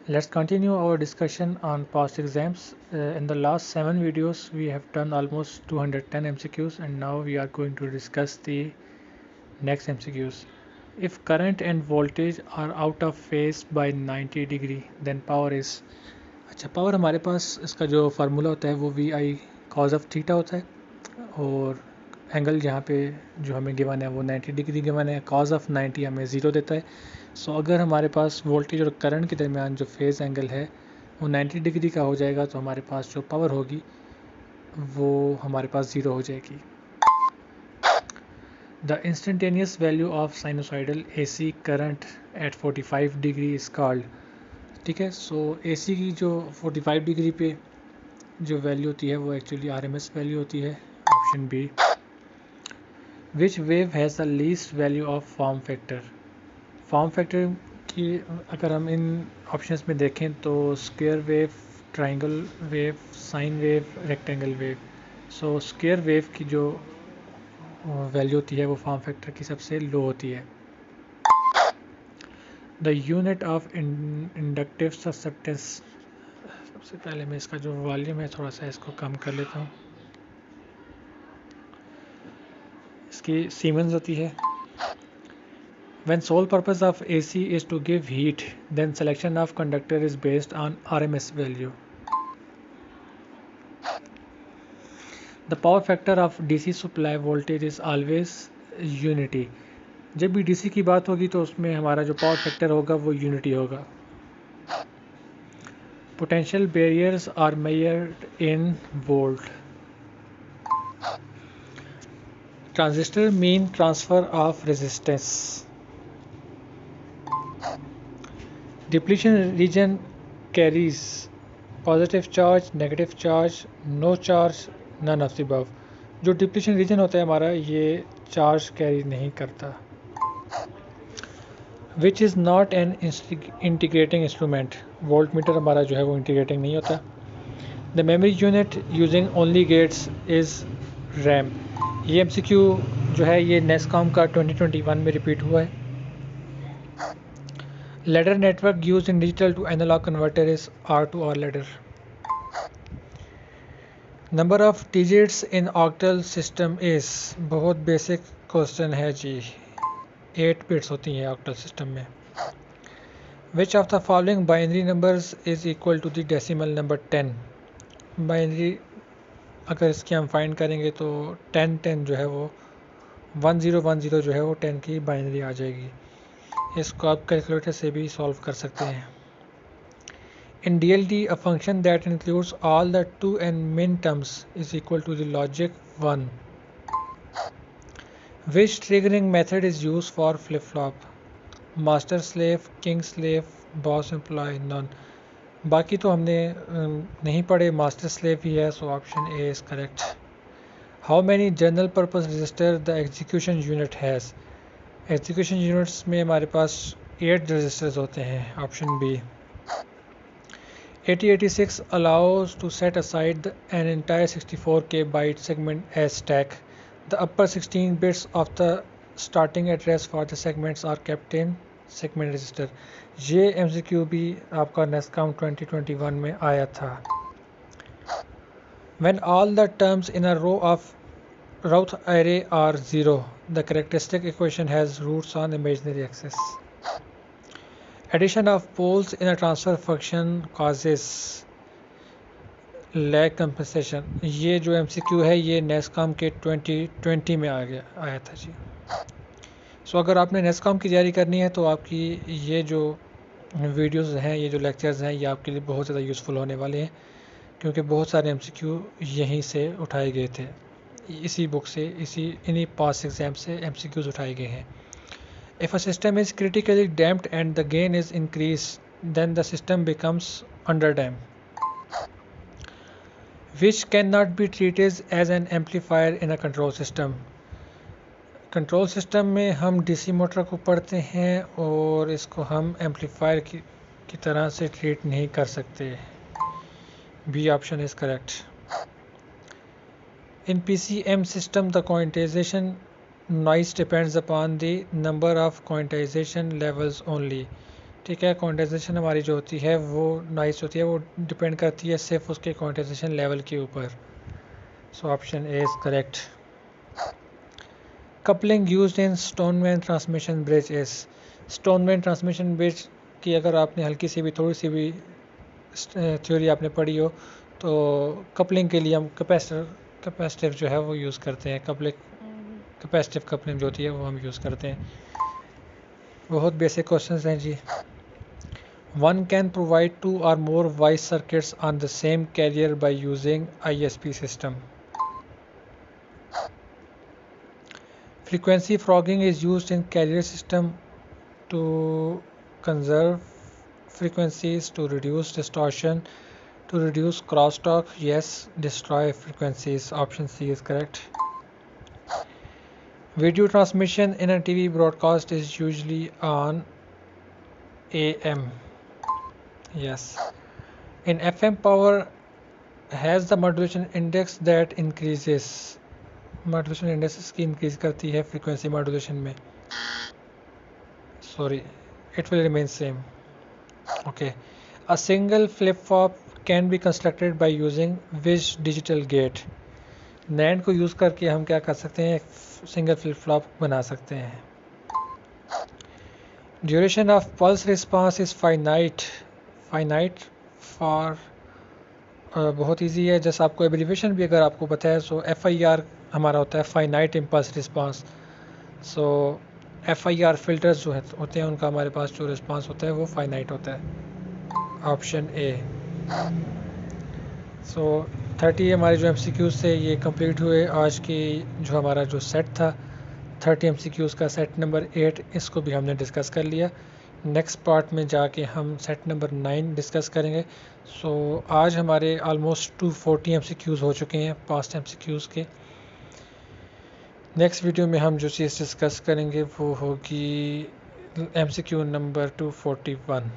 Let's continue our discussion on past exams. In the last 7 videos, we have done almost 210 MCQs, and now we are going to discuss the next MCQs. If current and voltage are out of phase by 90 degree, then power is. अच्छा, power हमारे पास इसका जो formula होता है वो V I cos of theta होता है, और एंगल जहाँ पे जो हमें गिवन है वो 90 डिग्री गिवन है, कॉज ऑफ 90 हमें ज़ीरो देता है। सो अगर हमारे पास वोल्टेज और करंट के दरमियान जो फेज़ एंगल है वो 90 डिग्री का हो जाएगा, तो हमारे पास जो पावर होगी वो हमारे पास ज़ीरो हो जाएगी। The instantaneous value of sinusoidal AC current eight 45 degree is called. ठीक है, सो एसी की जो 45 डिग्री पे जो वैल्यू होती है वो एक्चुअली आरएमएस वैल्यू होती है। Option B. Which wave has the least value of form factor. Form factor की अगर हम इन ऑप्शंस में देखें तो square wave, triangle wave, sine wave, rectangle wave. So square wave की जो वैल्यू होती है वो फॉर्म फैक्टर की सबसे लो होती है। The unit of inductive susceptance. सबसे पहले मैं इसका जो वॉल्यूम है थोड़ा सा इसको कम कर लेता हूँ। इसकी सीमेंस होती है। When sole purpose of AC is to give heat, then selection of conductor is based on RMS value. The power factor of DC supply voltage is always unity. जब भी DC की बात होगी तो उसमें हमारा जो पावर फैक्टर होगा वो यूनिटी होगा। Potential barriers are measured in volt. Transistor mean transfer of resistance. Depletion region carries positive charge, negative charge, no charge, none of the above. जो डिप्लीशन रीजन होता है हमारा ये चार्ज कैरी नहीं करता। Which is not an integrating instrument. Voltmeter हमारा जो है वो इंटीग्रेटिंग नहीं होता। The memory unit using only gates is RAM. ये एमसीक्यू जो है ये नेस्कॉम का 2021 में रिपीट हुआ है। Ladder network used in digital to analog converter is R to R ladder. Number of digits in octal system is, बहुत basic question है जी। 8 बिट्स होती हैं octal system में। Which of the following binary numbers is equal to the decimal number 10? Binary अगर इसकी हम find करेंगे तो 10 जो है वो 1010 जो है वो 10 की बाइनरी आ जाएगी। इसको आप कैलकुलेटर से भी सॉल्व कर सकते हैं। In DLD, a function that includes all the to and min terms is equal to the logic 1. Which triggering method is used for flip-flop? Master slave, king slave, boss employee, none. बाकी तो हमने नहीं पढ़े, master slave ही है, so option A is correct. How many general purpose register the execution unit has? Execution units में हमारे पास 8 registers होते हैं। Option B. 8086 allows to set aside an entire 64K byte segment as stack. The upper 16 bits of the starting address for the segments are kept in segment register. ये MCQ भी आपका NESCOM 2021 में आया था। When all the terms in a row of Routh array are 0, the characteristic equation has roots on imaginary axis. Addition of poles in a transfer function causes lag compensation. ये जो MCQ है ये NASSCOM के 2020 में आया था जी। सो अगर आपने नेस्कॉम की तैयारी करनी है तो आपकी ये जो वीडियोस हैं, ये जो लेक्चर्स हैं, ये आपके लिए बहुत ज़्यादा यूज़फुल होने वाले हैं, क्योंकि बहुत सारे MCQ यहीं से उठाए गए थे, इसी बुक से, इन्हीं पास एग्ज़ाम से MCQs उठाए गए हैं। If a system is critically damped and the gain is increased, then the system becomes underdamped. Which cannot be treated as an amplifier in a control system? Control system में हम DC motor को पढ़ते हैं और इसको हम amplifier की तरह से ट्रीट नहीं कर सकते। B option is correct. In PCM system the quantization noise depends upon the number of quantization levels only. ठीक है। क्वांटाइजेशन हमारी जो होती है वो नाइस होती है, वो डिपेंड करती है सिर्फ उसके क्वांटाइजेशन लेवल के ऊपर। So option A is correct. Coupling used in Stoneman transmission bridge is. Stoneman transmission bridge की अगर आपने हल्की सी भी थोड़ी सी भी थ्योरी आपने पढ़ी हो तो कपलिंग के लिए हम कैपेसिटिव जो है वो यूज़ करते हैं। कैपेसिटिव कपलिंग जो होती है वो हम यूज़ करते हैं। बहुत बेसिक क्वेश्चंस हैं जी। One can provide 2 or more voice circuits on the same carrier by using ISP system. Frequency frogging is used in carrier system to conserve frequencies, to reduce distortion, to reduce crosstalk. Yes, destroy frequencies. Option C is correct. Video transmission in a TV broadcast is usually on AM. Yes. In FM, power has the modulation index that increases. Modulation index इसकी increase करती है frequency modulation में। Sorry, it will remain same. Okay. A single flip flop can be constructed by using which digital gate. NAND को use करके हम क्या कर सकते हैं, सिंगल फ्लिप फ्लॉप बना सकते हैं। Duration of pulse response is finite for बहुत ईजी है। जैसे आपको एब्रीवेशन भी अगर आपको पता है, सो FIR हमारा होता है फाइनाइट इम्पल्स रिस्पांस। सो FIR फिल्टर्स जो होते हैं उनका हमारे पास जो रिस्पांस होता है वो फाइनाइट होता है। Option A. सो 30 हमारे जो MCQs से ये कंप्लीट हुए। आज की जो हमारा जो सेट था 30 MCQs का सेट नंबर 8, इसको भी हमने डिस्कस कर लिया। नेक्स्ट पार्ट में जाके हम सेट नंबर 9 डिस्कस करेंगे। सो आज हमारे ऑलमोस्ट 240 MCQs हो चुके हैं पास्ट MCQs के। नेक्स्ट वीडियो में हम जो चीज़ डिस्कस करेंगे वो होगी MCQ नंबर 241।